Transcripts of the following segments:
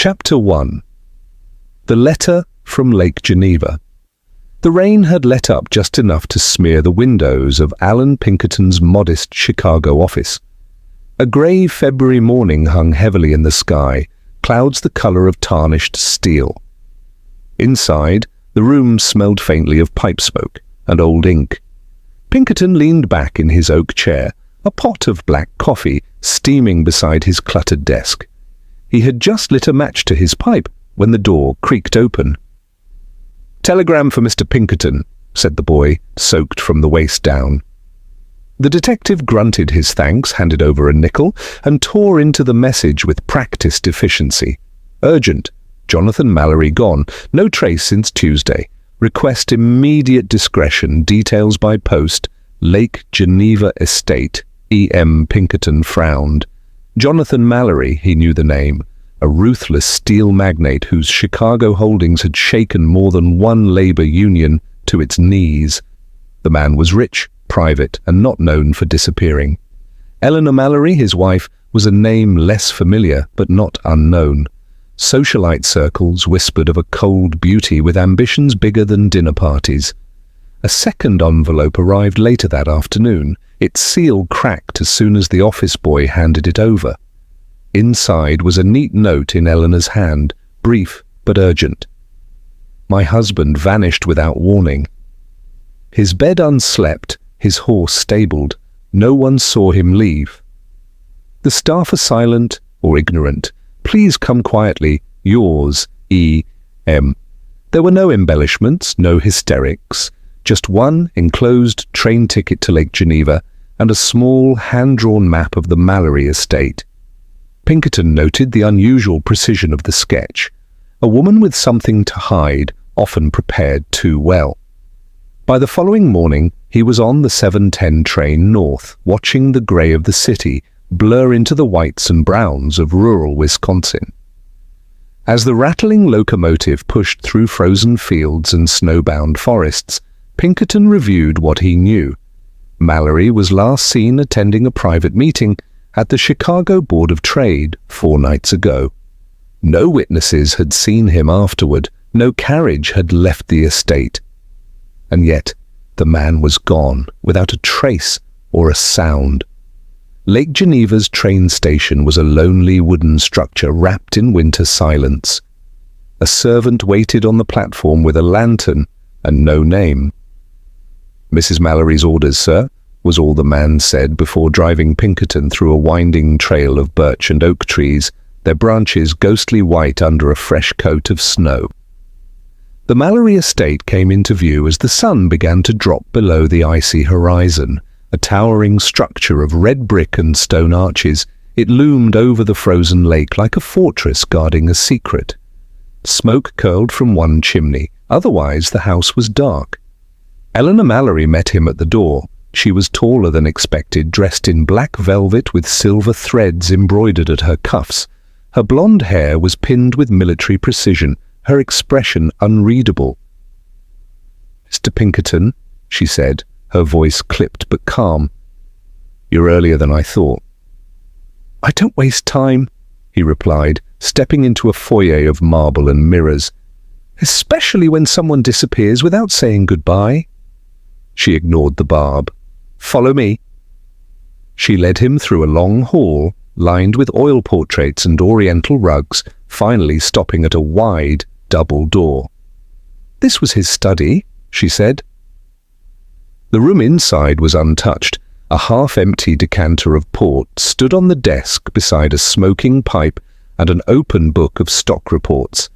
Chapter 1. The Letter from Lake Geneva. The rain had let up just enough to smear the windows of Allan Pinkerton's modest Chicago office. A grey February morning hung heavily in the sky, clouds the colour of tarnished steel. Inside, the room smelled faintly of pipe smoke and old ink. Pinkerton leaned back in his oak chair, a pot of black coffee steaming beside his cluttered desk. He had just lit a match to his pipe when the door creaked open. "Telegram for Mr. Pinkerton," said the boy, soaked from the waist down. The detective grunted his thanks, handed over a nickel, and tore into the message with practiced efficiency. "Urgent. Jonathan Mallory gone. No trace since Tuesday. Request immediate discretion. Details by post. Lake Geneva Estate." E.M. Pinkerton frowned. Jonathan Mallory, he knew the name, a ruthless steel magnate whose Chicago holdings had shaken more than one labor union to its knees. The man was rich, private, and not known for disappearing. Eleanor Mallory, his wife, was a name less familiar but not unknown. Socialite circles whispered of a cold beauty with ambitions bigger than dinner parties. A second envelope arrived later that afternoon. Its seal cracked as soon as the office boy handed it over. Inside was a neat note in Eleanor's hand, brief but urgent. "My husband vanished without warning. His bed unslept, his horse stabled. No one saw him leave. The staff are silent or ignorant. Please come quietly. Yours, E.M." There were no embellishments, no hysterics. Just one enclosed train ticket to Lake Geneva and a small hand-drawn map of the Mallory estate. Pinkerton noted the unusual precision of the sketch. A woman with something to hide, often prepared too well. By the following morning, he was on the 7:10 train north, watching the grey of the city blur into the whites and browns of rural Wisconsin. As the rattling locomotive pushed through frozen fields and snowbound forests, Pinkerton reviewed what he knew. Mallory was last seen attending a private meeting at the Chicago Board of Trade 4 nights ago. No witnesses had seen him afterward. No carriage had left the estate. And yet, the man was gone, without a trace or a sound. Lake Geneva's train station was a lonely wooden structure wrapped in winter silence. A servant waited on the platform with a lantern and no name. "Mrs. Mallory's orders, sir," was all the man said before driving Pinkerton through a winding trail of birch and oak trees, their branches ghostly white under a fresh coat of snow. The Mallory estate came into view as the sun began to drop below the icy horizon. A towering structure of red brick and stone arches, it loomed over the frozen lake like a fortress guarding a secret. Smoke curled from one chimney, otherwise the house was dark. Eleanor Mallory met him at the door. She was taller than expected, dressed in black velvet with silver threads embroidered at her cuffs. Her blonde hair was pinned with military precision, her expression unreadable. "Mr. Pinkerton," she said, her voice clipped but calm. "You're earlier than I thought." "I don't waste time," he replied, stepping into a foyer of marble and mirrors. "Especially when someone disappears without saying goodbye." She ignored the barb. "Follow me." She led him through a long hall, lined with oil portraits and oriental rugs, finally stopping at a wide, double door. "This was his study," she said. The room inside was untouched. A half-empty decanter of port stood on the desk beside a smoking pipe and an open book of stock reports.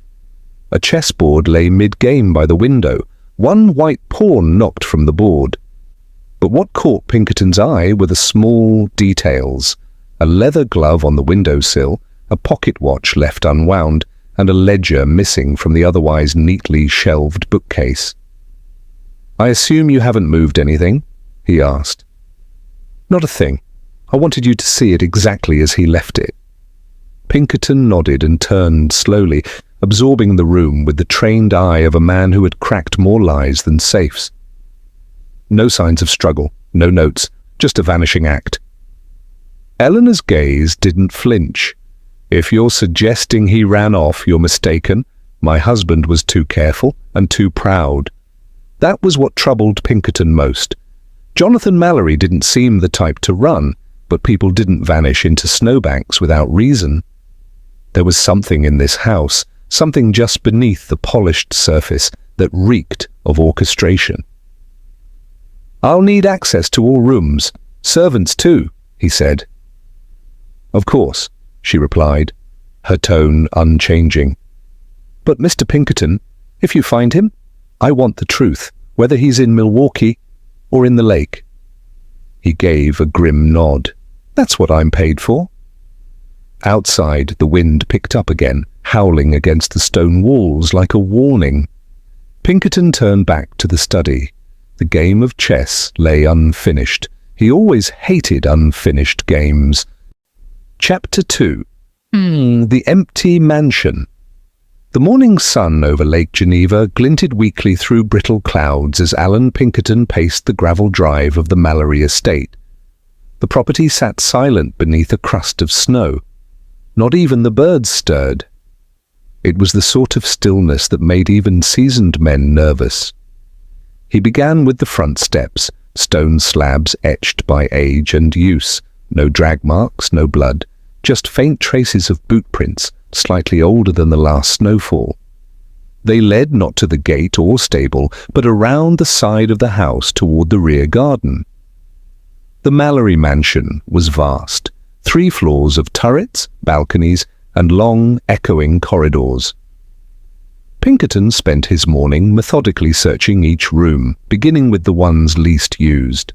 A chessboard lay mid-game by the window, one white pawn knocked from the board. But what caught Pinkerton's eye were the small details: a leather glove on the windowsill, a pocket watch left unwound, and a ledger missing from the otherwise neatly shelved bookcase. "I assume you haven't moved anything?" he asked. "Not a thing. I wanted you to see it exactly as he left it." Pinkerton nodded and turned slowly, absorbing the room with the trained eye of a man who had cracked more lies than safes. No signs of struggle, no notes, just a vanishing act. Eleanor's gaze didn't flinch. If you're suggesting he ran off, you're mistaken. My husband was too careful and too proud. That was what troubled Pinkerton most. Jonathan Mallory didn't seem the type to run, but people didn't vanish into snowbanks without reason. There was something in this house, something just beneath the polished surface that reeked of orchestration. "I'll need access to all rooms, servants too," he said. "Of course," she replied, her tone unchanging. "But Mr. Pinkerton, if you find him, I want the truth, whether he's in Milwaukee or in the lake." He gave a grim nod. "That's what I'm paid for." Outside, the wind picked up again, howling against the stone walls like a warning. Pinkerton turned back to the study. The game of chess lay unfinished. He always hated unfinished games. Chapter 2. The Empty Mansion. The morning sun over Lake Geneva glinted weakly through brittle clouds as Allan Pinkerton paced the gravel drive of the Mallory estate. The property sat silent beneath a crust of snow. Not even the birds stirred. It was the sort of stillness that made even seasoned men nervous. He began with the front steps, stone slabs etched by age and use. No drag marks, no blood, just faint traces of boot prints, slightly older than the last snowfall. They led not to the gate or stable, but around the side of the house toward the rear garden. The Mallory mansion was vast, 3 floors of turrets, balconies, and long, echoing corridors. Pinkerton spent his morning methodically searching each room, beginning with the ones least used.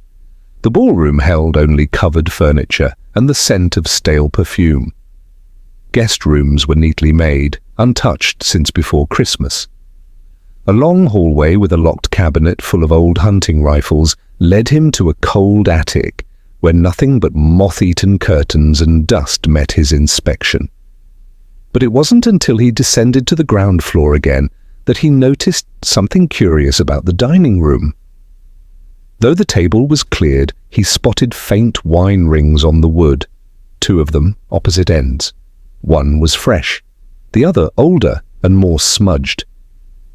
The ballroom held only covered furniture and the scent of stale perfume. Guest rooms were neatly made, untouched since before Christmas. A long hallway with a locked cabinet full of old hunting rifles led him to a cold attic, where nothing but moth-eaten curtains and dust met his inspection. But it wasn't until he descended to the ground floor again that he noticed something curious about the dining room. Though the table was cleared, he spotted faint wine rings on the wood, 2 of them opposite ends. One was fresh, the other older and more smudged.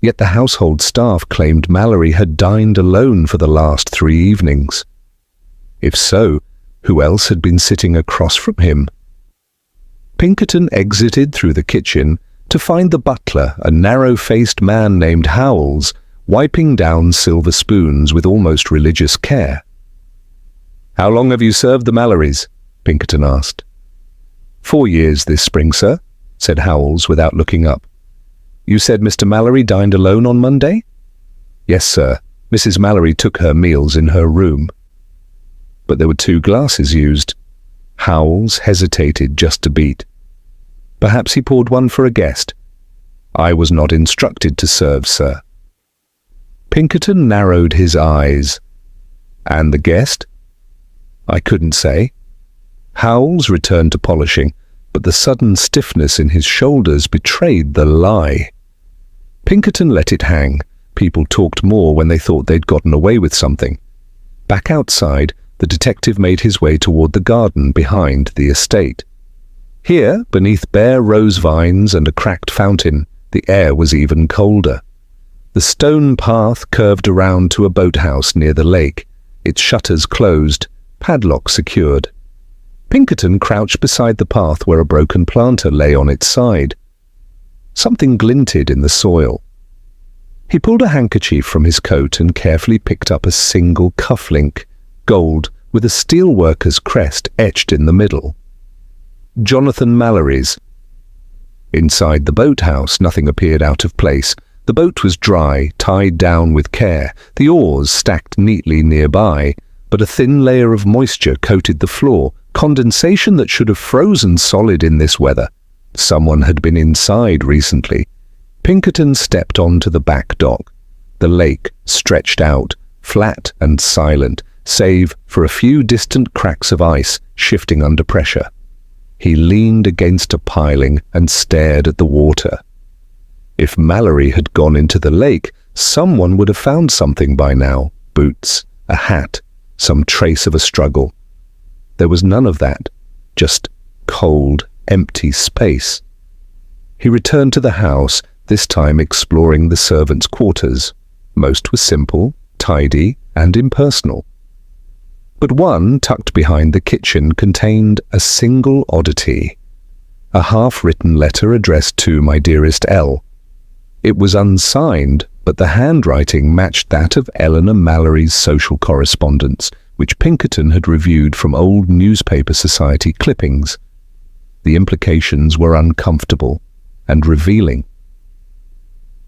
Yet the household staff claimed Mallory had dined alone for the last 3 evenings. If so, who else had been sitting across from him? Pinkerton exited through the kitchen to find the butler, a narrow-faced man named Howells, wiping down silver spoons with almost religious care. "How long have you served the Mallorys?" Pinkerton asked. 4 years this spring, sir," said Howells without looking up. "You said Mr. Mallory dined alone on Monday?" "Yes, sir. Mrs. Mallory took her meals in her room." "But there were 2 glasses used." Howells hesitated just a beat. "Perhaps he poured one for a guest." "I was not instructed to serve, sir." Pinkerton narrowed his eyes. "And the guest?" "I couldn't say." Howells returned to polishing, but the sudden stiffness in his shoulders betrayed the lie. Pinkerton let it hang. People talked more when they thought they'd gotten away with something. Back outside, the detective made his way toward the garden behind the estate. Here, beneath bare rose vines and a cracked fountain, the air was even colder. The stone path curved around to a boathouse near the lake, its shutters closed, padlock secured. Pinkerton crouched beside the path where a broken planter lay on its side. Something glinted in the soil. He pulled a handkerchief from his coat and carefully picked up a single cufflink, gold, with a steelworker's crest etched in the middle. Jonathan Mallory's. Inside the boathouse, nothing appeared out of place. The boat was dry, tied down with care, the oars stacked neatly nearby, but a thin layer of moisture coated the floor, condensation that should have frozen solid in this weather. Someone had been inside recently. Pinkerton stepped onto the back dock. The lake stretched out, flat and silent, save for a few distant cracks of ice shifting under pressure. He leaned against a piling and stared at the water. If Mallory had gone into the lake, someone would have found something by now. Boots, a hat, some trace of a struggle. There was none of that, just cold empty space. He returned to the house, this time exploring the servants' quarters. Most were simple, tidy, and impersonal. But one, tucked behind the kitchen, contained a single oddity. A half-written letter addressed to my dearest L. It was unsigned, but the handwriting matched that of Eleanor Mallory's social correspondence, which Pinkerton had reviewed from old newspaper society clippings. The implications were uncomfortable and revealing.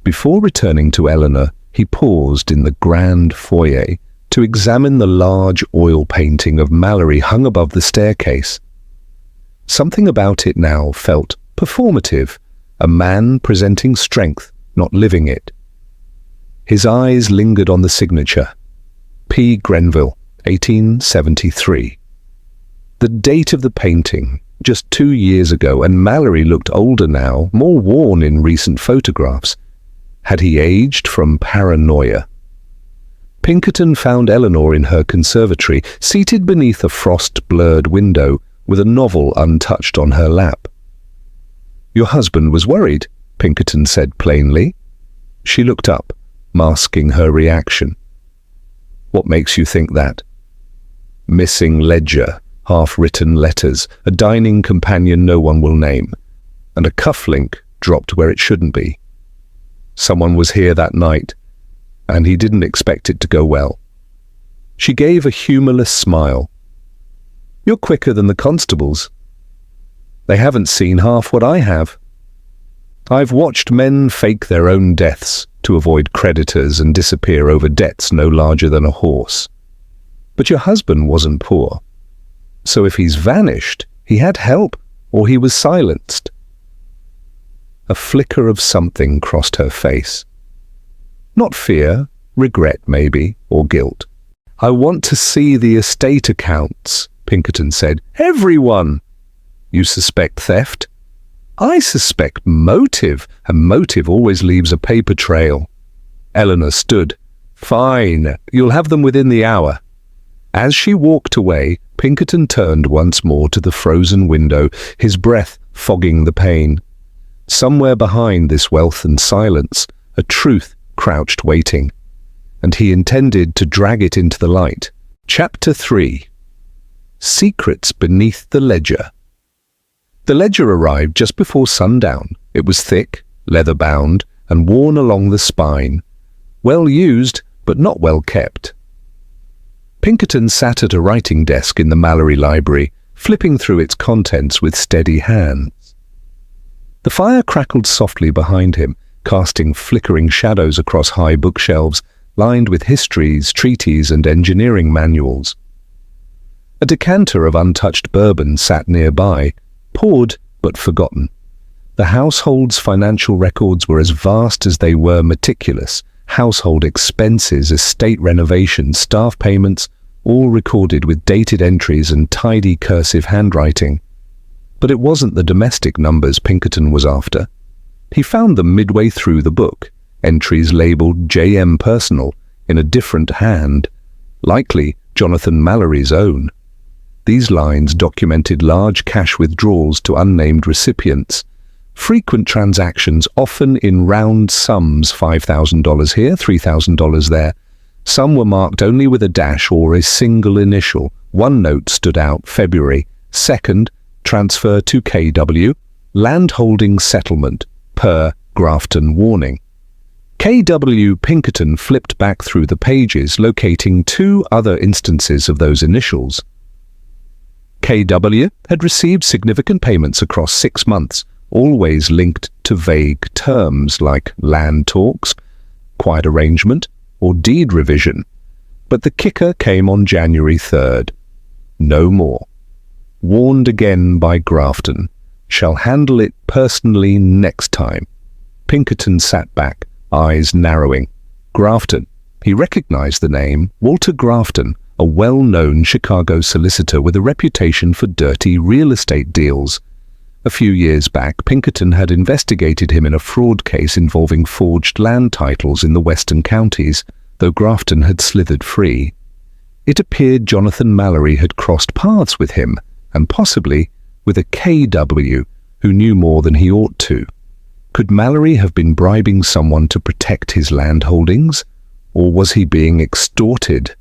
Before returning to Eleanor, he paused in the grand foyer to examine the large oil painting of Mallory hung above the staircase. Something about it now felt performative, a man presenting strength, not living it. His eyes lingered on the signature, P. Grenville, 1873. The date of the painting, just 2 years ago, and Mallory looked older now, more worn in recent photographs. Had he aged from paranoia? Pinkerton found Eleanor in her conservatory, seated beneath a frost-blurred window, with a novel untouched on her lap. "Your husband was worried," Pinkerton said plainly. She looked up, masking her reaction. "What makes you think that?" "Missing ledger, half-written letters, a dining companion no one will name, and a cufflink dropped where it shouldn't be. Someone was here that night, and he didn't expect it to go well." She gave a humorless smile. "You're quicker than the constables. They haven't seen half what I have. I've watched men fake their own deaths to avoid creditors and disappear over debts no larger than a horse. But your husband wasn't poor. So if he's vanished, he had help, or he was silenced." A flicker of something crossed her face. Not fear, regret maybe, or guilt. "I want to see the estate accounts," Pinkerton said. "Everyone!" "You suspect theft?" "I suspect motive, and motive always leaves a paper trail." Eleanor stood. "Fine, you'll have them within the hour." As she walked away, Pinkerton turned once more to the frozen window, his breath fogging the pane. Somewhere behind this wealth and silence, a truth crouched waiting, and he intended to drag it into the light. Chapter 3. Secrets Beneath the Ledger. The ledger arrived just before sundown. It was thick, leather-bound, and worn along the spine. Well used, but not well kept. Pinkerton sat at a writing desk in the Mallory library, flipping through its contents with steady hands. The fire crackled softly behind him, casting flickering shadows across high bookshelves, lined with histories, treaties, and engineering manuals. A decanter of untouched bourbon sat nearby, poured but forgotten. The household's financial records were as vast as they were meticulous. Household expenses, estate renovations, staff payments, all recorded with dated entries and tidy cursive handwriting. But it wasn't the domestic numbers Pinkerton was after. He found them midway through the book, entries labelled JM Personal in a different hand, likely Jonathan Mallory's own. These lines documented large cash withdrawals to unnamed recipients, frequent transactions often in round sums, $5,000 here, $3,000 there. Some were marked only with a dash or a single initial. One note stood out, February 2nd, transfer to KW, landholding settlement, per Grafton warning. KW Pinkerton flipped back through the pages, locating 2 other instances of those initials. KW had received significant payments across 6 months, always linked to vague terms like land talks, quiet arrangement, or deed revision. But the kicker came on January 3rd. No more. Warned again by Grafton. Shall handle it personally next time. Pinkerton sat back, eyes narrowing. Grafton. He recognized the name, Walter Grafton, a well-known Chicago solicitor with a reputation for dirty real estate deals. A few years back, Pinkerton had investigated him in a fraud case involving forged land titles in the western counties, though Grafton had slithered free. It appeared Jonathan Mallory had crossed paths with him, and possibly with a KW who knew more than he ought to. Could Mallory have been bribing someone to protect his land holdings, or was he being extorted?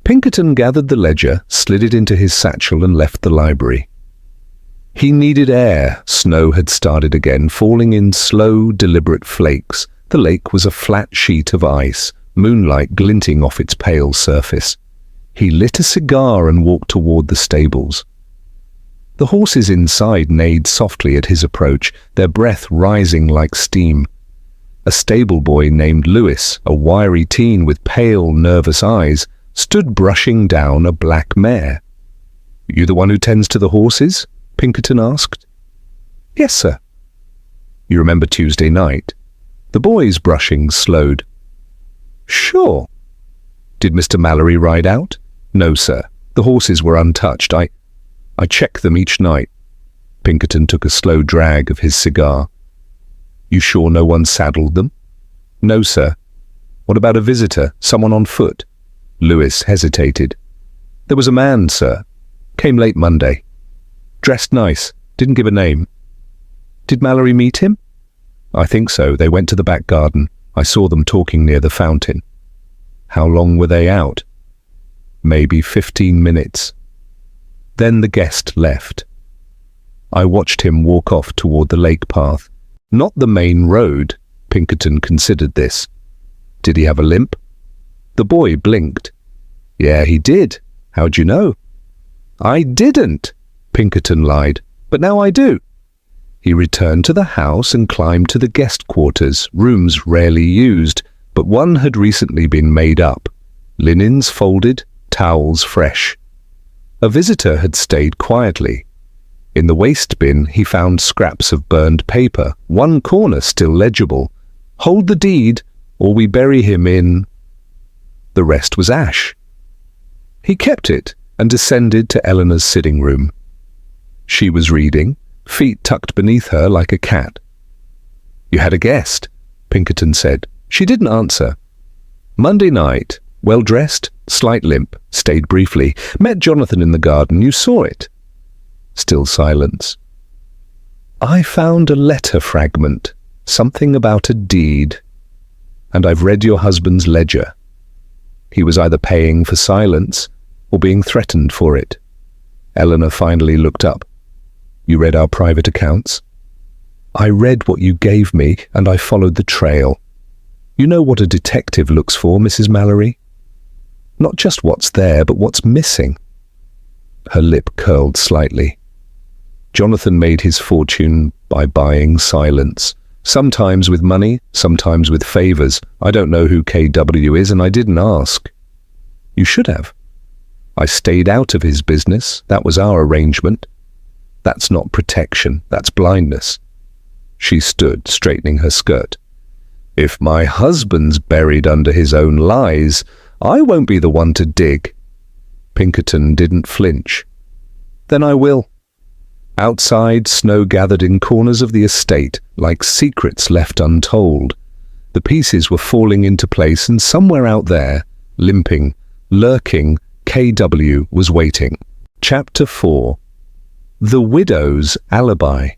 Pinkerton gathered the ledger, slid it into his satchel and left the library. He needed air. Snow had started again, falling in slow, deliberate flakes. The lake was a flat sheet of ice, moonlight glinting off its pale surface. He lit a cigar and walked toward the stables. The horses inside neighed softly at his approach, their breath rising like steam. A stable boy named Lewis, a wiry teen with pale, nervous eyes, stood brushing down a black mare. "You the one who tends to the horses?" Pinkerton asked. "Yes, sir." "You remember Tuesday night?" The boy's brushing slowed. "Sure." "Did Mr. Mallory ride out?" "No, sir. The horses were untouched. I check them each night." Pinkerton took a slow drag of his cigar. "You sure no one saddled them?" "No, sir." "What about a visitor, someone on foot?" Lewis hesitated. "There was a man, sir. Came late Monday. Dressed nice. Didn't give a name." "Did Mallory meet him?" "I think so. They went to the back garden. I saw them talking near the fountain." "How long were they out?" "Maybe 15 minutes. Then the guest left. I watched him walk off toward the lake path. Not the main road." Pinkerton considered this. "Did he have a limp?" The boy blinked. "Yeah, he did. How'd you know?" "I didn't," Pinkerton lied, "but now I do." He returned to the house and climbed to the guest quarters, rooms rarely used, but one had recently been made up. Linens folded, towels fresh. A visitor had stayed quietly. In the waste bin he found scraps of burned paper, one corner still legible. "Hold the deed, or we bury him in..." The rest was ash. He kept it and descended to Eleanor's sitting room. She was reading, feet tucked beneath her like a cat. "You had a guest," Pinkerton said. She didn't answer. "Monday night, well-dressed, slight limp, stayed briefly, met Jonathan in the garden. You saw it." Still silence. "I found a letter fragment, something about a deed. And I've read your husband's ledger. He was either paying for silence or being threatened for it." Eleanor finally looked up. "You read our private accounts?" "I read what you gave me, and I followed the trail. You know what a detective looks for, Mrs. Mallory? Not just what's there, but what's missing." Her lip curled slightly. Jonathan made his fortune by buying silence. Sometimes with money, sometimes with favors. I don't know who KW is, and I didn't ask. You should have. I stayed out of his business. That was our arrangement. That's not protection. That's blindness. She stood, straightening her skirt. "If my husband's buried under his own lies, I won't be the one to dig." Pinkerton didn't flinch. "Then I will." Outside, snow gathered in corners of the estate, like secrets left untold. The pieces were falling into place, and somewhere out there, limping, lurking, KW was waiting. Chapter 4. The Widow's Alibi.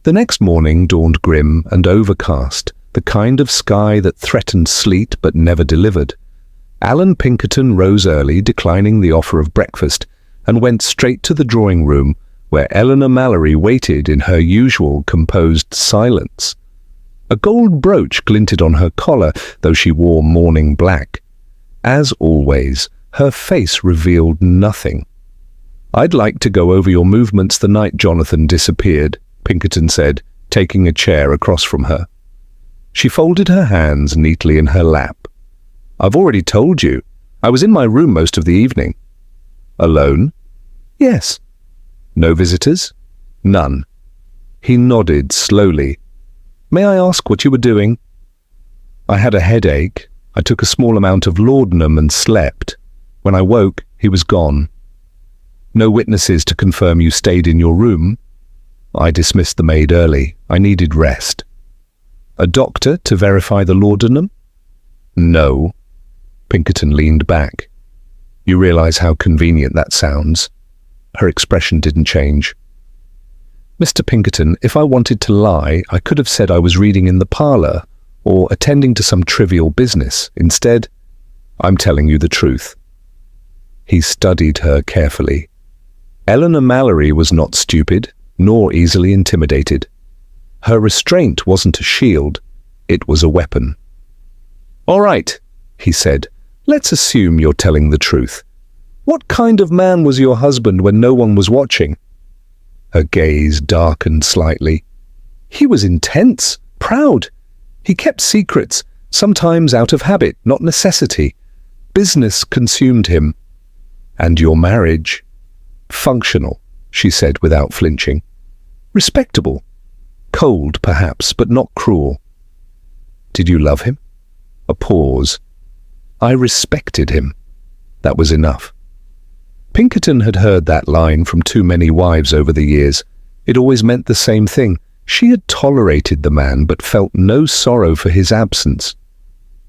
The next morning dawned grim and overcast, the kind of sky that threatened sleet but never delivered. Allan Pinkerton rose early, declining the offer of breakfast, and went straight to the drawing room, where Eleanor Mallory waited in her usual composed silence. A gold brooch glinted on her collar, though she wore mourning black. As always, her face revealed nothing. "I'd like to go over your movements the night Jonathan disappeared," Pinkerton said, taking a chair across from her. She folded her hands neatly in her lap. "I've already told you. I was in my room most of the evening." "Alone?" "Yes." "No visitors?" "None." He nodded slowly. "May I ask what you were doing?" "I had a headache. I took a small amount of laudanum and slept. When I woke, he was gone." "No witnesses to confirm you stayed in your room?" "I dismissed the maid early. I needed rest." "A doctor to verify the laudanum?" "No." Pinkerton leaned back. "You realize how convenient that sounds?" Her expression didn't change. "Mr. Pinkerton, if I wanted to lie, I could have said I was reading in the parlor or attending to some trivial business. Instead, I'm telling you the truth." He studied her carefully. Eleanor Mallory was not stupid, nor easily intimidated. Her restraint wasn't a shield, it was a weapon. "All right," he said, "let's assume you're telling the truth. What kind of man was your husband when no one was watching?" Her gaze darkened slightly. "He was intense, proud. He kept secrets, sometimes out of habit, not necessity. Business consumed him." "And your marriage?" "Functional," she said without flinching. "Respectable. Cold, perhaps, but not cruel." "Did you love him?" A pause. "I respected him." That was enough. Pinkerton had heard that line from too many wives over the years. It always meant the same thing. She had tolerated the man, but felt no sorrow for his absence.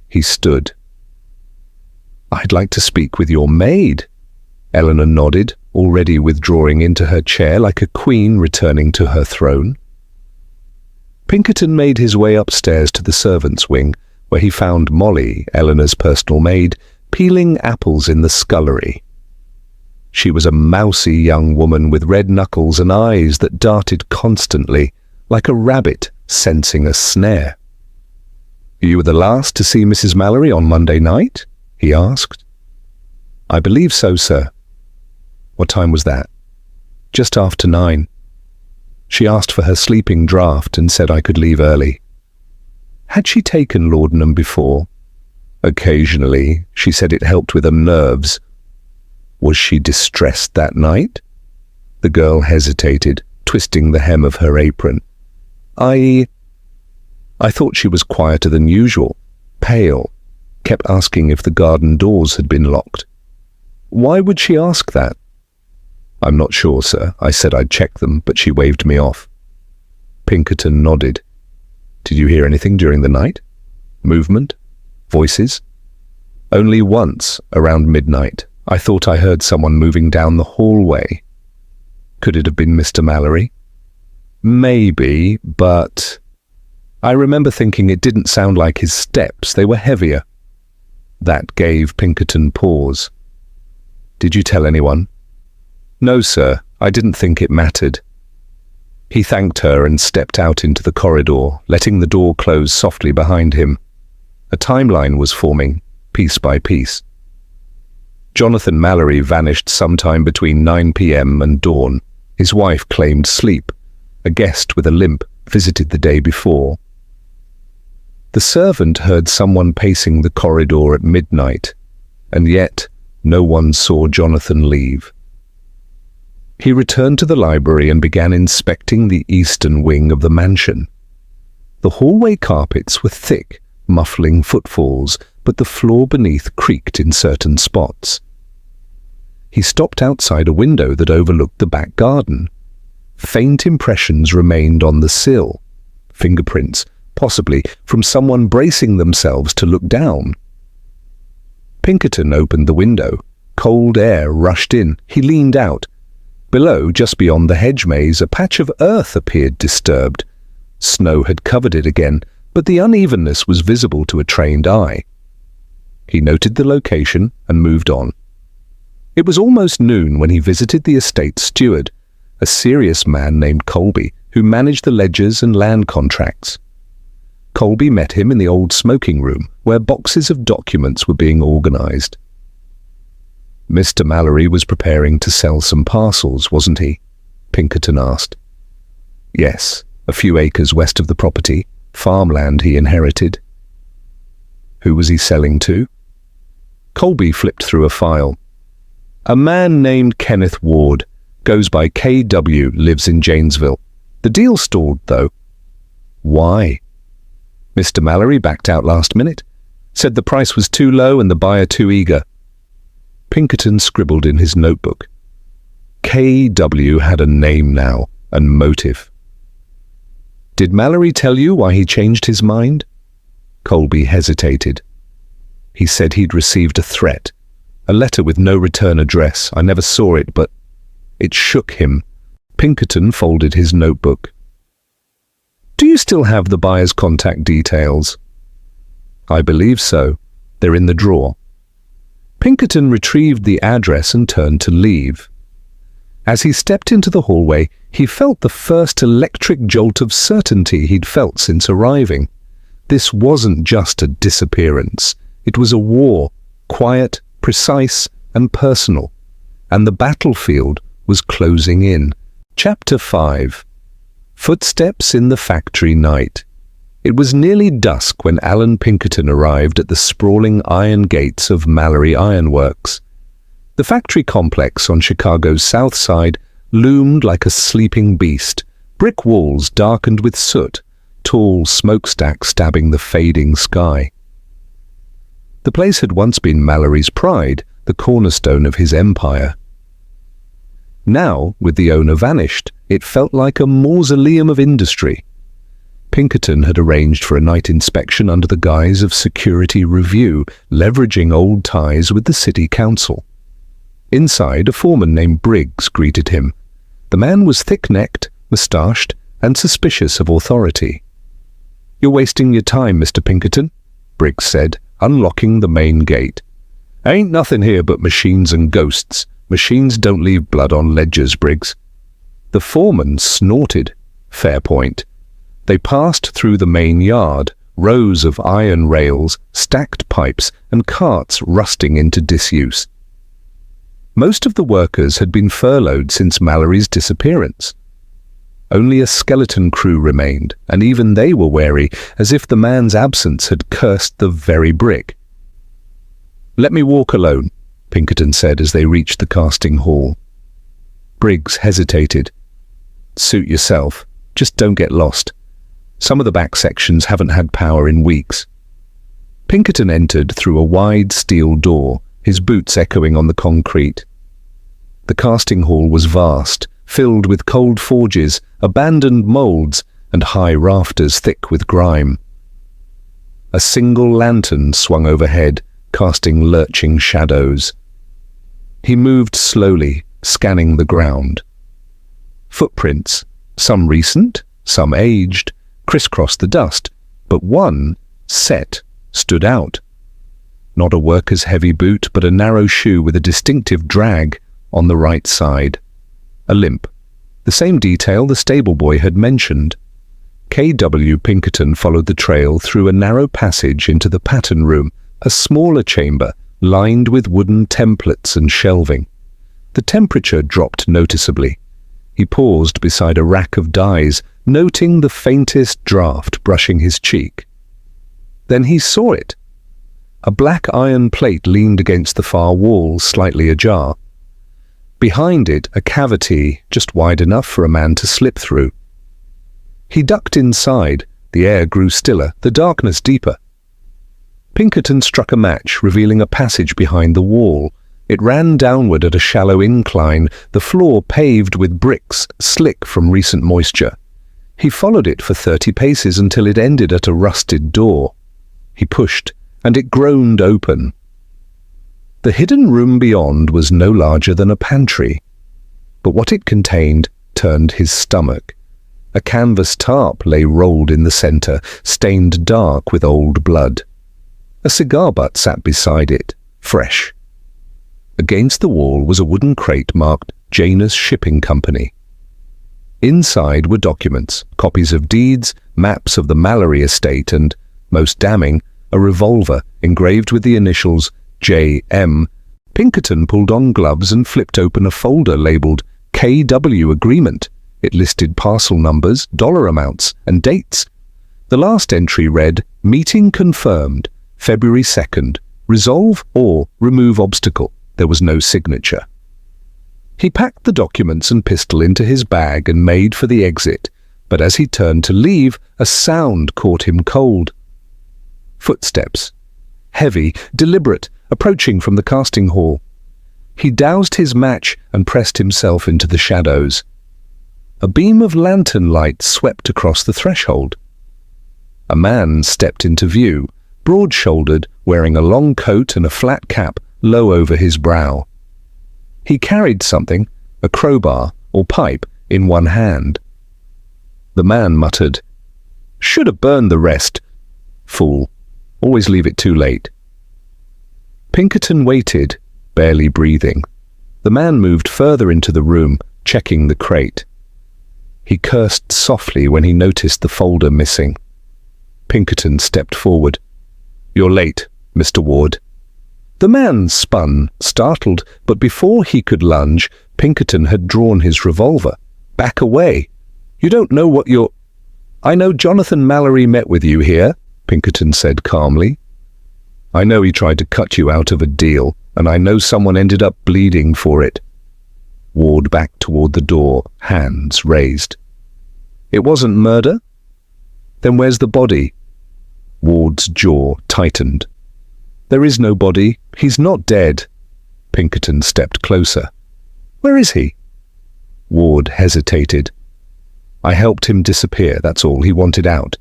He stood. "I'd like to speak with your maid." Eleanor nodded, already withdrawing into her chair like a queen returning to her throne. Pinkerton made his way upstairs to the servants' wing, where he found Molly, Eleanor's personal maid, peeling apples in the scullery. She was a mousy young woman with red knuckles and eyes that darted constantly, like a rabbit sensing a snare. "You were the last to see Mrs. Mallory on Monday night?" he asked. "I believe so, sir." "What time was that?" "Just after 9. She asked for her sleeping draught and said I could leave early." Had she taken laudanum before? "Occasionally. She said it helped with her nerves." "Was she distressed that night?" The girl hesitated, twisting the hem of her apron. I thought she was quieter than usual, pale, kept asking if the garden doors had been locked." "Why would she ask that?" "I'm not sure, sir. I said I'd check them, but she waved me off." Pinkerton nodded. "Did you hear anything during the night? Movement? Voices?" "Only once, around midnight. I thought I heard someone moving down the hallway." "Could it have been Mr. Mallory?" "Maybe, but I remember thinking it didn't sound like his steps. They were heavier." That gave Pinkerton pause. "Did you tell anyone?" "No, sir. I didn't think it mattered." He thanked her and stepped out into the corridor, letting the door close softly behind him. A timeline was forming, piece by piece. Jonathan Mallory vanished sometime between 9 p.m. and dawn. His wife claimed sleep. A guest with a limp visited the day before. The servant heard someone pacing the corridor at midnight, and yet no one saw Jonathan leave. He returned to the library and began inspecting the eastern wing of the mansion. The hallway carpets were thick, muffling footfalls, but the floor beneath creaked in certain spots. He stopped outside a window that overlooked the back garden. Faint impressions remained on the sill. Fingerprints, possibly from someone bracing themselves to look down. Pinkerton opened the window. Cold air rushed in. He leaned out. Below, just beyond the hedge maze, a patch of earth appeared disturbed. Snow had covered it again, but the unevenness was visible to a trained eye. He noted the location and moved on. It was almost noon when he visited the estate steward, a serious man named Colby, who managed the ledgers and land contracts. Colby met him in the old smoking room, where boxes of documents were being organized. "Mr. Mallory was preparing to sell some parcels, wasn't he?" Pinkerton asked. "Yes, a few acres west of the property, farmland he inherited." "Who was he selling to?" Colby flipped through a file. "A man named Kenneth Ward, goes by KW, lives in Janesville. The deal stalled, though." "Why?" "Mr. Mallory backed out last minute. Said the price was too low and the buyer too eager." Pinkerton scribbled in his notebook. KW had a name now, and motive. "Did Mallory tell you why he changed his mind?" Colby hesitated. "He said he'd received a threat. A letter with no return address. I never saw it, but..." It shook him. Pinkerton folded his notebook. "Do you still have the buyer's contact details?" "I believe so. They're in the drawer." Pinkerton retrieved the address and turned to leave. As he stepped into the hallway, he felt the first electric jolt of certainty he'd felt since arriving. This wasn't just a disappearance. It was a war, quiet, precise, and personal. And the battlefield was closing in. Chapter 5. Footsteps in the factory night. It was nearly dusk when Allan Pinkerton arrived at the sprawling iron gates of Mallory Ironworks. The factory complex on Chicago's south side loomed like a sleeping beast, brick walls darkened with soot, tall smokestacks stabbing the fading sky. The place had once been Mallory's pride, the cornerstone of his empire. Now, with the owner vanished, it felt like a mausoleum of industry. Pinkerton had arranged for a night inspection under the guise of security review, leveraging old ties with the city council. Inside, a foreman named Briggs greeted him. The man was thick-necked, moustached, and suspicious of authority. "You're wasting your time, Mr. Pinkerton," Briggs said, unlocking the main gate. "Ain't nothing here but machines and ghosts. Machines don't leave blood on ledgers, Briggs." The foreman snorted. Fair point. They passed through the main yard, rows of iron rails, stacked pipes, and carts rusting into disuse. Most of the workers had been furloughed since Mallory's disappearance. Only a skeleton crew remained, and even they were wary, as if the man's absence had cursed the very brick. "Let me walk alone," Pinkerton said as they reached the casting hall. Briggs hesitated. "Suit yourself. Just don't get lost. Some of the back sections haven't had power in weeks." Pinkerton entered through a wide steel door, his boots echoing on the concrete. The casting hall was vast, filled with cold forges, abandoned molds, and high rafters thick with grime. A single lantern swung overhead, casting lurching shadows. He moved slowly, scanning the ground. Footprints, some recent, some aged, crisscrossed the dust, but one, set, stood out. Not a worker's heavy boot, but a narrow shoe with a distinctive drag on the right side. A limp. The same detail the stable boy had mentioned. K.W. Pinkerton followed the trail through a narrow passage into the pattern room, a smaller chamber lined with wooden templates and shelving. The temperature dropped noticeably. He paused beside a rack of dies, noting the faintest draft brushing his cheek. Then he saw it. A black iron plate leaned against the far wall, slightly ajar. Behind it, a cavity just wide enough for a man to slip through. He ducked inside. The air grew stiller, the darkness deeper. Pinkerton struck a match, revealing a passage behind the wall. It ran downward at a shallow incline, the floor paved with bricks, slick from recent moisture. He followed it for 30 paces until it ended at a rusted door. He pushed, and it groaned open. The hidden room beyond was no larger than a pantry, but what it contained turned his stomach. A canvas tarp lay rolled in the center, stained dark with old blood. A cigar butt sat beside it, fresh. Against the wall was a wooden crate marked Janus Shipping Company. Inside were documents, copies of deeds, maps of the Mallory estate, and, most damning, a revolver engraved with the initials J.M. Pinkerton pulled on gloves and flipped open a folder labeled KW Agreement. It listed parcel numbers, dollar amounts, and dates. The last entry read, "Meeting confirmed, February 2nd. Resolve or remove obstacle." There was no signature. He packed the documents and pistol into his bag and made for the exit, but as he turned to leave, a sound caught him cold. Footsteps. Heavy, deliberate, approaching from the casting hall. He doused his match and pressed himself into the shadows. A beam of lantern light swept across the threshold. A man stepped into view, broad-shouldered, wearing a long coat and a flat cap low over his brow. He carried something, a crowbar or pipe in one hand. The man muttered, "Should have burned the rest. Fool. Always leave it too late." Pinkerton waited, barely breathing. The man moved further into the room, checking the crate. He cursed softly when he noticed the folder missing. Pinkerton stepped forward. "You're late, Mr. Ward." The man spun, startled, but before he could lunge, Pinkerton had drawn his revolver. "Back away. You don't know what you're—" "I know Jonathan Mallory met with you here," Pinkerton said calmly. "I know he tried to cut you out of a deal, and I know someone ended up bleeding for it." Ward backed toward the door, hands raised. "It wasn't murder? Then where's the body?" Ward's jaw tightened. "There is no body. He's not dead." Pinkerton stepped closer. "Where is he?" Ward hesitated. "I helped him disappear, that's all. He wanted out.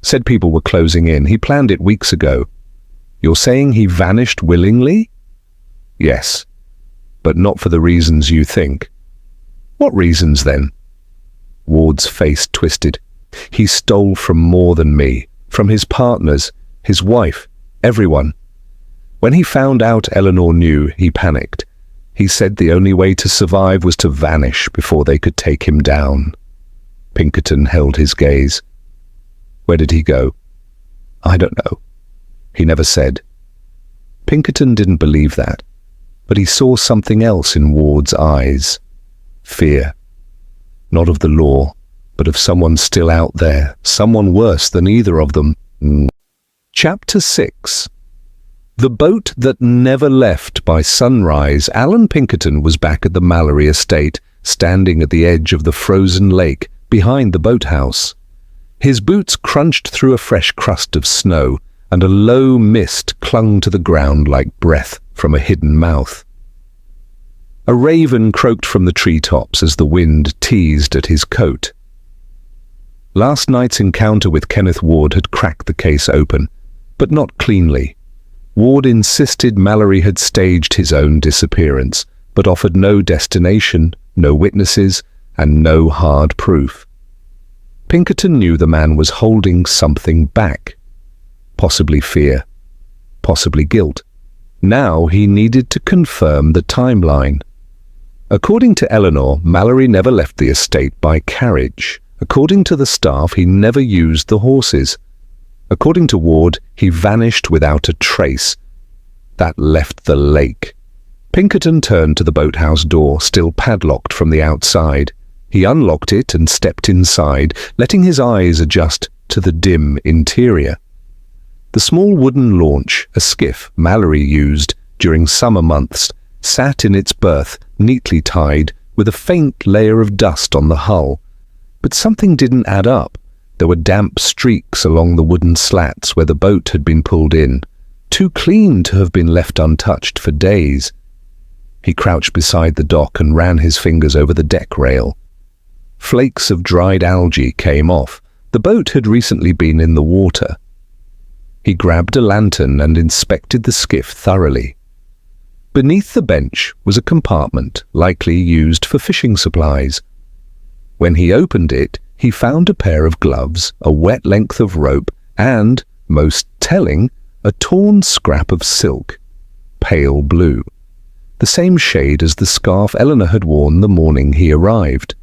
Said people were closing in. He planned it weeks ago." "You're saying he vanished willingly?" "Yes, but not for the reasons you think." "What reasons, then?" Ward's face twisted. "He stole from more than me, from his partners, his wife, everyone. When he found out Eleanor knew, he panicked. He said the only way to survive was to vanish before they could take him down." Pinkerton held his gaze. "Where did he go?" "I don't know. He never said." Pinkerton didn't believe that, but he saw something else in Ward's eyes. Fear. Not of the law, but of someone still out there, someone worse than either of them. Chapter 6. The boat that never left. By sunrise, Allan Pinkerton was back at the Mallory estate, standing at the edge of the frozen lake behind the boathouse. His boots crunched through a fresh crust of snow, and a low mist clung to the ground like breath from a hidden mouth. A raven croaked from the treetops as the wind teased at his coat. Last night's encounter with Kenneth Ward had cracked the case open, but not cleanly. Ward insisted Mallory had staged his own disappearance, but offered no destination, no witnesses, and no hard proof. Pinkerton knew the man was holding something back. Possibly fear, possibly guilt. Now he needed to confirm the timeline. According to Eleanor, Mallory never left the estate by carriage. According to the staff, he never used the horses. According to Ward, he vanished without a trace. That left the lake. Pinkerton turned to the boathouse door, still padlocked from the outside. He unlocked it and stepped inside, letting his eyes adjust to the dim interior. The small wooden launch, a skiff Mallory used during summer months, sat in its berth, neatly tied, with a faint layer of dust on the hull. But something didn't add up. There were damp streaks along the wooden slats where the boat had been pulled in, too clean to have been left untouched for days. He crouched beside the dock and ran his fingers over the deck rail. Flakes of dried algae came off. The boat had recently been in the water. He grabbed a lantern and inspected the skiff thoroughly. Beneath the bench was a compartment, likely used for fishing supplies. When he opened it, he found a pair of gloves, a wet length of rope, and, most telling, a torn scrap of silk, pale blue, the same shade as the scarf Eleanor had worn the morning he arrived.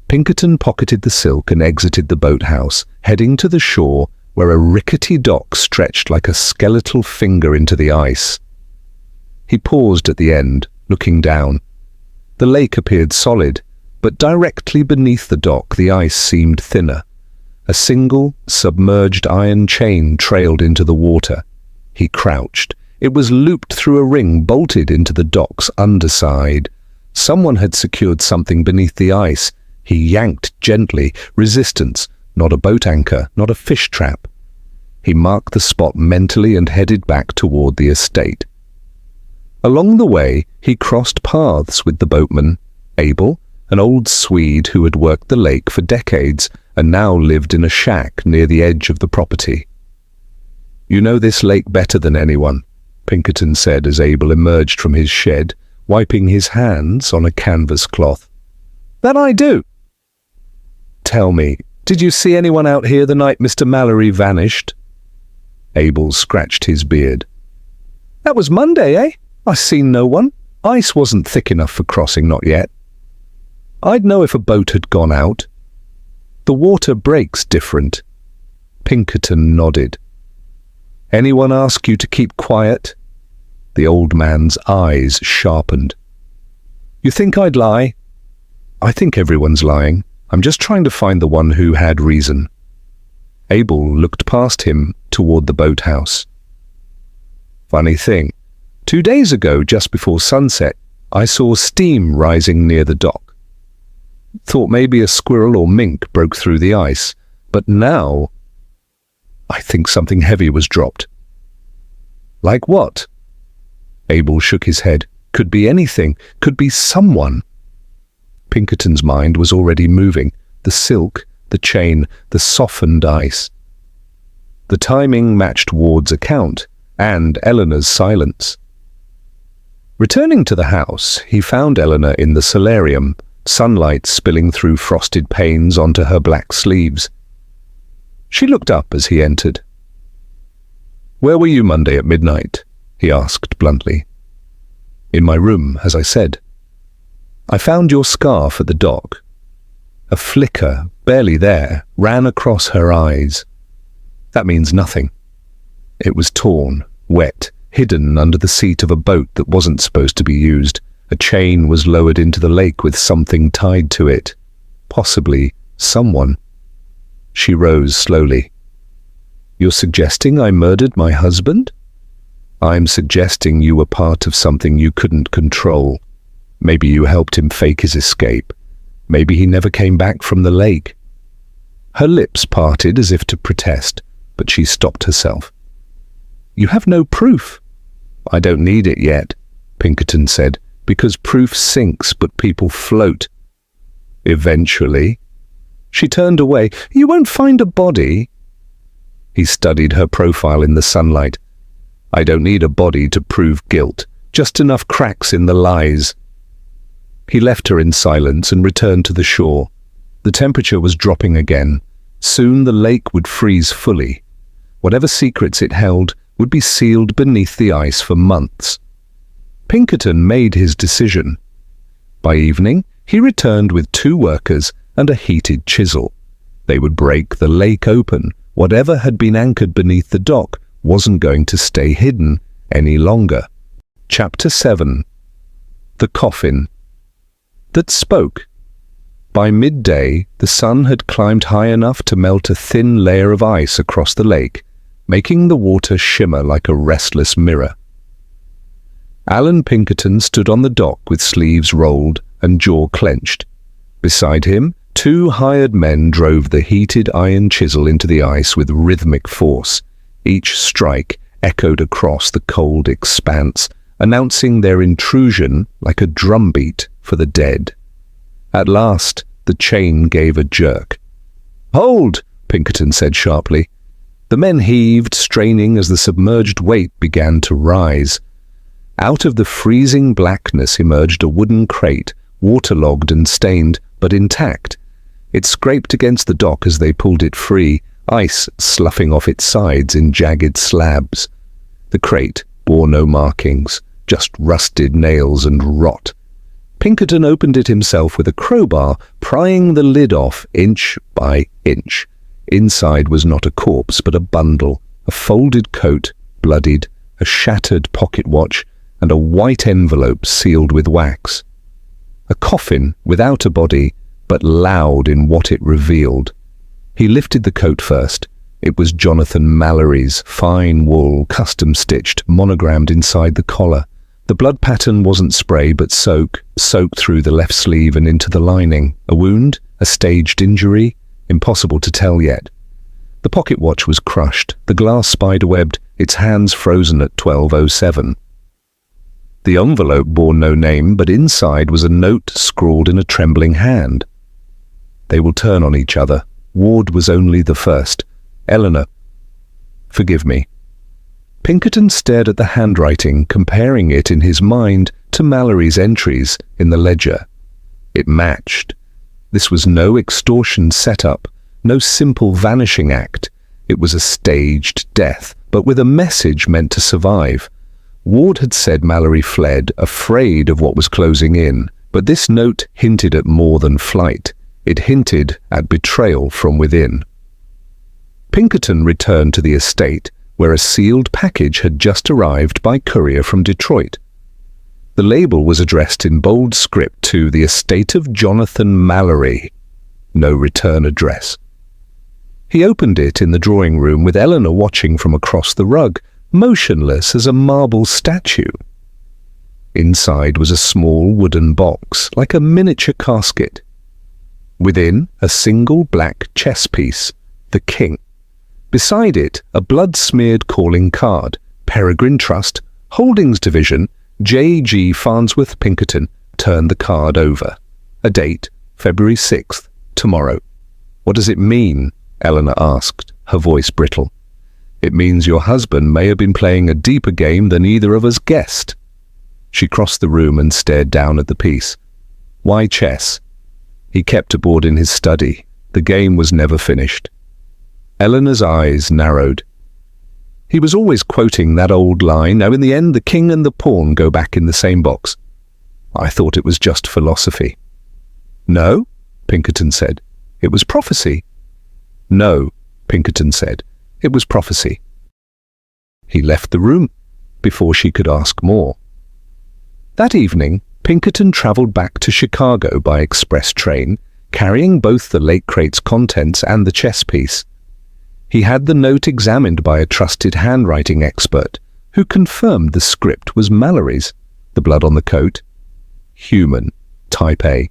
Pinkerton pocketed the silk and exited the boathouse, heading to the shore where a rickety dock stretched like a skeletal finger into the ice. He paused at the end, looking down. The lake appeared solid, but directly beneath the dock the ice seemed thinner. A single, submerged iron chain trailed into the water. He crouched. It was looped through a ring bolted into the dock's underside. Someone had secured something beneath the ice. He yanked gently, resistance, not a boat anchor, not a fish trap. He marked the spot mentally and headed back toward the estate. Along the way, he crossed paths with the boatman, Abel, an old Swede who had worked the lake for decades and now lived in a shack near the edge of the property. "You know this lake better than anyone," Pinkerton said as Abel emerged from his shed, wiping his hands on a canvas cloth. "That I do." "Tell me, did you see anyone out here the night Mr. Mallory vanished?" Abel scratched his beard. "That was Monday, eh? I seen no one. Ice wasn't thick enough for crossing, not yet. I'd know if a boat had gone out. The water breaks different." Pinkerton nodded. "Anyone ask you to keep quiet?" The old man's eyes sharpened. "You think I'd lie?" "I think everyone's lying. I'm just trying to find the one who had reason." Abel looked past him toward the boathouse. "Funny thing. 2 days ago, just before sunset, I saw steam rising near the dock. Thought maybe a squirrel or mink broke through the ice, but now I think something heavy was dropped." "Like what?" Abel shook his head. "Could be anything. Could be someone." Pinkerton's mind was already moving. The silk, the chain, the softened ice. The timing matched Ward's account and Eleanor's silence. Returning to the house, he found Eleanor in the solarium, sunlight spilling through frosted panes onto her black sleeves. She looked up as he entered. "Where were you Monday at midnight?" he asked bluntly. "In my room, as I said. I found your scarf at the dock." A flicker, barely there, ran across her eyes. "That means nothing." It was torn, wet, hidden under the seat of a boat that wasn't supposed to be used. A chain was lowered into the lake with something tied to it. Possibly someone. She rose slowly. "You're suggesting I murdered my husband?" "I'm suggesting you were part of something you couldn't control. Maybe you helped him fake his escape. Maybe he never came back from the lake." Her lips parted as if to protest, but she stopped herself. "You have no proof." "I don't need it yet," Pinkerton said, "because proof sinks but people float." "Eventually." She turned away. "You won't find a body." He studied her profile in the sunlight. "I don't need a body to prove guilt, just enough cracks in the lies." He left her in silence and returned to the shore. The temperature was dropping again. Soon the lake would freeze fully. Whatever secrets it held would be sealed beneath the ice for months. Pinkerton made his decision. By evening, he returned with 2 workers and a heated chisel. They would break the lake open. Whatever had been anchored beneath the dock wasn't going to stay hidden any longer. Chapter 7. The Coffin that spoke. By midday, the sun had climbed high enough to melt a thin layer of ice across the lake, making the water shimmer like a restless mirror. Allan Pinkerton stood on the dock with sleeves rolled and jaw clenched. Beside him, 2 hired men drove the heated iron chisel into the ice with rhythmic force. Each strike echoed across the cold expanse, announcing their intrusion like a drumbeat for the dead. At last, the chain gave a jerk. "Hold!" Pinkerton said sharply. The men heaved, straining as the submerged weight began to rise. Out of the freezing blackness emerged a wooden crate, waterlogged and stained, but intact. It scraped against the dock as they pulled it free, ice sloughing off its sides in jagged slabs. The crate bore no markings, just rusted nails and rot. Pinkerton opened it himself with a crowbar, prying the lid off inch by inch. Inside was not a corpse, but a bundle, a folded coat, bloodied, a shattered pocket watch, and a white envelope sealed with wax. A coffin without a body, but loud in what it revealed. He lifted the coat first. It was Jonathan Mallory's, fine wool, custom-stitched, monogrammed inside the collar. The blood pattern wasn't spray, but soaked through the left sleeve and into the lining. A wound? A staged injury? Impossible to tell yet. The pocket watch was crushed, the glass spider-webbed, its hands frozen at 12:07. The envelope bore no name, but inside was a note scrawled in a trembling hand. They will turn on each other. Ward was only the first. Eleanor, forgive me. Pinkerton stared at the handwriting, comparing it in his mind to Mallory's entries in the ledger. It matched. This was no extortion setup, no simple vanishing act. It was a staged death, but with a message meant to survive. Ward had said Mallory fled, afraid of what was closing in, but this note hinted at more than flight. It hinted at betrayal from within. Pinkerton returned to the estate, where a sealed package had just arrived by courier from Detroit. The label was addressed in bold script to the estate of Jonathan Mallory. No return address. He opened it in the drawing room with Eleanor watching from across the rug, motionless as a marble statue. Inside was a small wooden box, like a miniature casket. Within, a single black chess piece, the king. Beside it, a blood-smeared calling card, Peregrine Trust, Holdings Division, J.G. Farnsworth Pinkerton. Turned the card over. A date, February 6th, tomorrow. What does it mean? Eleanor asked, her voice brittle. It means your husband may have been playing a deeper game than either of us guessed. She crossed the room and stared down at the piece. Why chess? He kept a board in his study. The game was never finished. Eleanor's eyes narrowed. He was always quoting that old line, now in the end the king and the pawn go back in the same box. I thought it was just philosophy. No, Pinkerton said. It was prophecy. No, Pinkerton said. It was prophecy. He left the room before she could ask more. That evening, Pinkerton travelled back to Chicago by express train, carrying both the late crate's contents and the chess piece. He had the note examined by a trusted handwriting expert, who confirmed the script was Mallory's, the blood on the coat. Human, type A.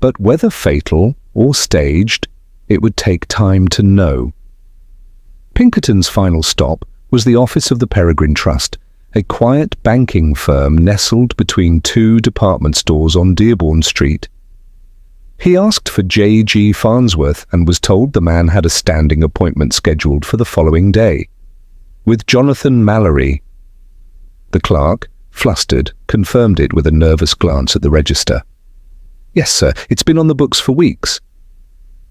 But whether fatal or staged, it would take time to know. Pinkerton's final stop was the office of the Peregrine Trust, a quiet banking firm nestled between two department stores on Dearborn Street. He asked for J.G. Farnsworth and was told the man had a standing appointment scheduled for the following day. With Jonathan Mallory. The clerk, flustered, confirmed it with a nervous glance at the register. Yes, sir, it's been on the books for weeks.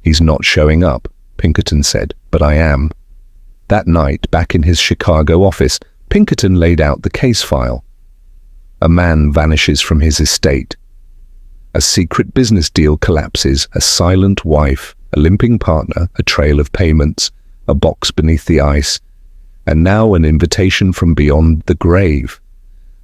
He's not showing up, Pinkerton said, but I am. That night, back in his Chicago office, Pinkerton laid out the case file. A man vanishes from his estate. A secret business deal collapses, a silent wife, a limping partner, a trail of payments, a box beneath the ice, and now an invitation from beyond the grave.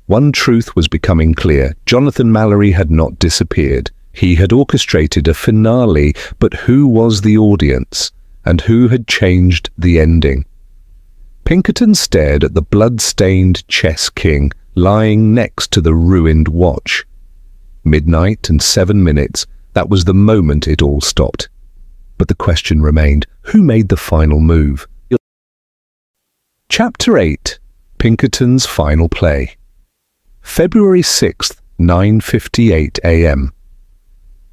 One truth was becoming clear. Jonathan Mallory had not disappeared. He had orchestrated a finale, but who was the audience, and who had changed the ending? Pinkerton stared at the blood-stained chess king lying next to the ruined watch. Midnight and 7 minutes, that was the moment it all stopped. But the question remained, who made the final move? Chapter 8. Pinkerton's Final Play. February 6th, 9:58 a.m.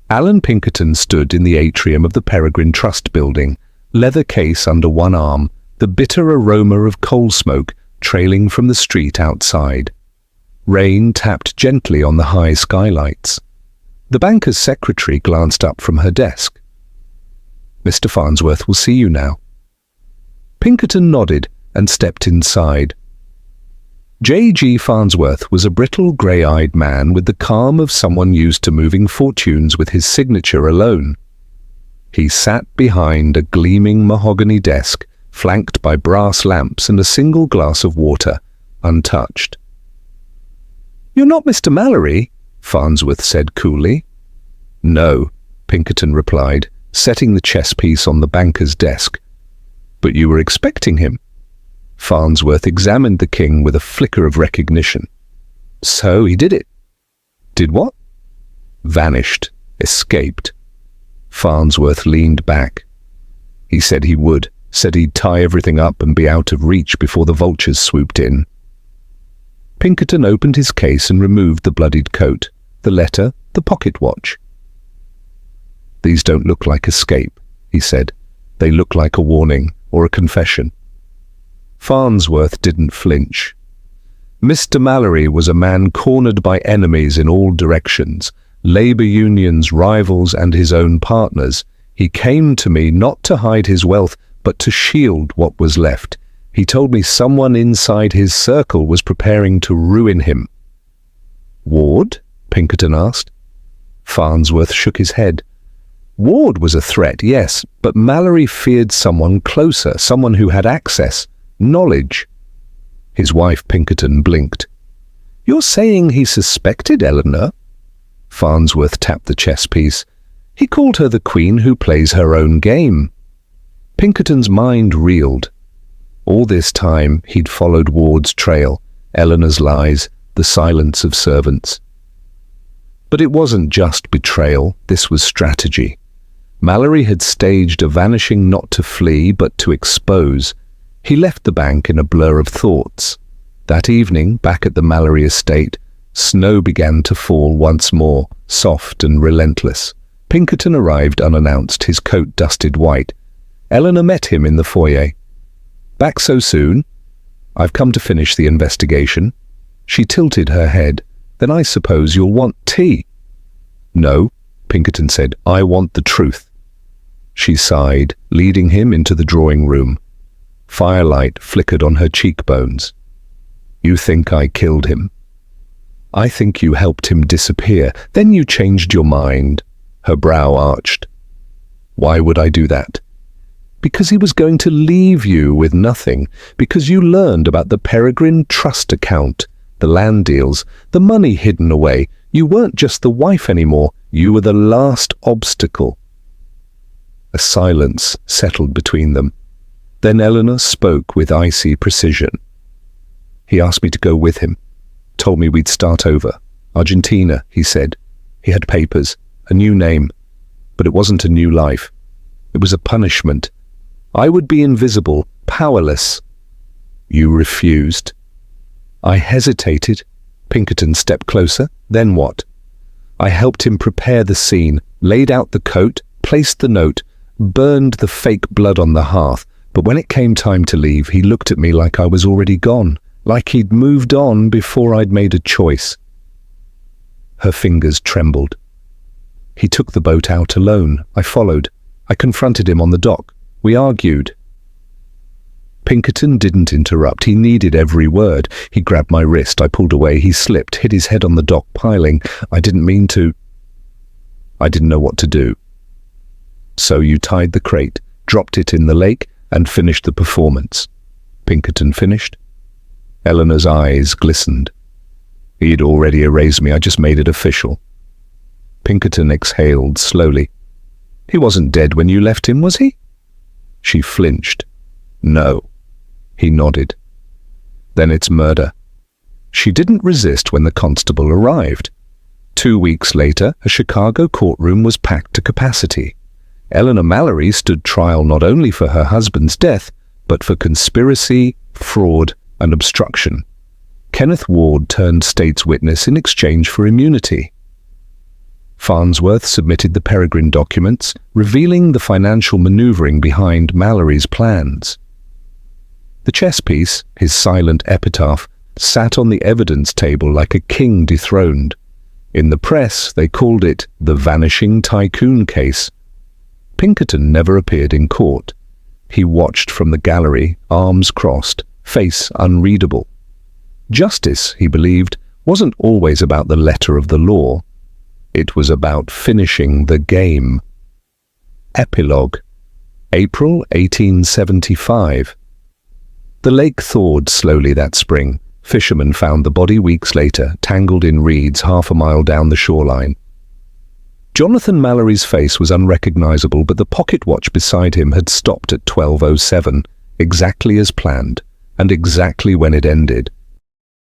Allan Pinkerton stood in the atrium of the Peregrine Trust building, leather case under one arm, the bitter aroma of coal smoke trailing from the street outside. Rain tapped gently on the high skylights. The banker's secretary glanced up from her desk. Mr. Farnsworth will see you now. Pinkerton nodded and stepped inside. J.G. Farnsworth was a brittle, grey-eyed man with the calm of someone used to moving fortunes with his signature alone. He sat behind a gleaming mahogany desk, flanked by brass lamps and a single glass of water, untouched. "You're not Mr. Mallory?" Farnsworth said coolly. "No," Pinkerton replied, setting the chess piece on the banker's desk. "But you were expecting him." Farnsworth examined the king with a flicker of recognition. "So he did it." "Did what?" "Vanished. Escaped." Farnsworth leaned back. "He said he would. Said he'd tie everything up and be out of reach before the vultures swooped in." Pinkerton opened his case and removed the bloodied coat, the letter, the pocket watch. "These don't look like escape," he said. "They look like a warning or a confession." Farnsworth didn't flinch. Mr. Mallory was a man cornered by enemies in all directions, labor unions, rivals, and his own partners. He came to me not to hide his wealth, but to shield what was left. He told me someone inside his circle was preparing to ruin him. Ward? Pinkerton asked. Farnsworth shook his head. Ward was a threat, yes, but Mallory feared someone closer, someone who had access, knowledge. His wife, Pinkerton, blinked. You're saying he suspected Eleanor? Farnsworth tapped the chess piece. He called her the queen who plays her own game. Pinkerton's mind reeled. All this time he'd followed Ward's trail, Eleanor's lies, the silence of servants. But it wasn't just betrayal, this was strategy. Mallory had staged a vanishing not to flee, but to expose. He left the bank in a blur of thoughts. That evening, back at the Mallory estate, snow began to fall once more, soft and relentless. Pinkerton arrived unannounced, his coat dusted white. Eleanor met him in the foyer. Back so soon? I've come to finish the investigation. She tilted her head. Then I suppose you'll want tea. No, Pinkerton said, I want the truth. She sighed, leading him into the drawing room. Firelight flickered on her cheekbones. You think I killed him? I think you helped him disappear. Then you changed your mind. Her brow arched. Why would I do that? Because he was going to leave you with nothing. Because you learned about the Peregrine Trust account, the land deals, the money hidden away. You weren't just the wife anymore. You were the last obstacle. A silence settled between them. Then Eleanor spoke with icy precision. He asked me to go with him. Told me we'd start over. Argentina, he said. He had papers, a new name. But it wasn't a new life. It was a punishment. I would be invisible, powerless. You refused. I hesitated. Pinkerton stepped closer. Then what? I helped him prepare the scene, laid out the coat, placed the note, burned the fake blood on the hearth. But when it came time to leave, he looked at me like I was already gone, like he'd moved on before I'd made a choice. Her fingers trembled. He took the boat out alone. I followed. I confronted him on the dock. We argued. Pinkerton didn't interrupt. He needed every word. He grabbed my wrist. I pulled away. He slipped, hit his head on the dock piling. I didn't mean to. I didn't know what to do. So you tied the crate, dropped it in the lake, and finished the performance. Pinkerton finished. Eleanor's eyes glistened. He'd already erased me. I just made it official. Pinkerton exhaled slowly. He wasn't dead when you left him, was he? She flinched. No. He nodded. Then it's murder. She didn't resist when the constable arrived. 2 weeks later, a Chicago courtroom was packed to capacity. Eleanor Mallory stood trial not only for her husband's death, but for conspiracy, fraud, and obstruction. Kenneth Ward turned state's witness in exchange for immunity. Farnsworth submitted the Peregrine documents, revealing the financial maneuvering behind Mallory's plans. The chess piece, his silent epitaph, sat on the evidence table like a king dethroned. In the press, they called it the Vanishing Tycoon case. Pinkerton never appeared in court. He watched from the gallery, arms crossed, face unreadable. Justice, he believed, wasn't always about the letter of the law. It was about finishing the game. Epilogue. April 1875. The lake thawed slowly that spring. Fishermen found the body weeks later, tangled in reeds half a mile down the shoreline. Jonathan Mallory's face was unrecognizable, but the pocket watch beside him had stopped at 12:07, exactly as planned, and exactly when it ended.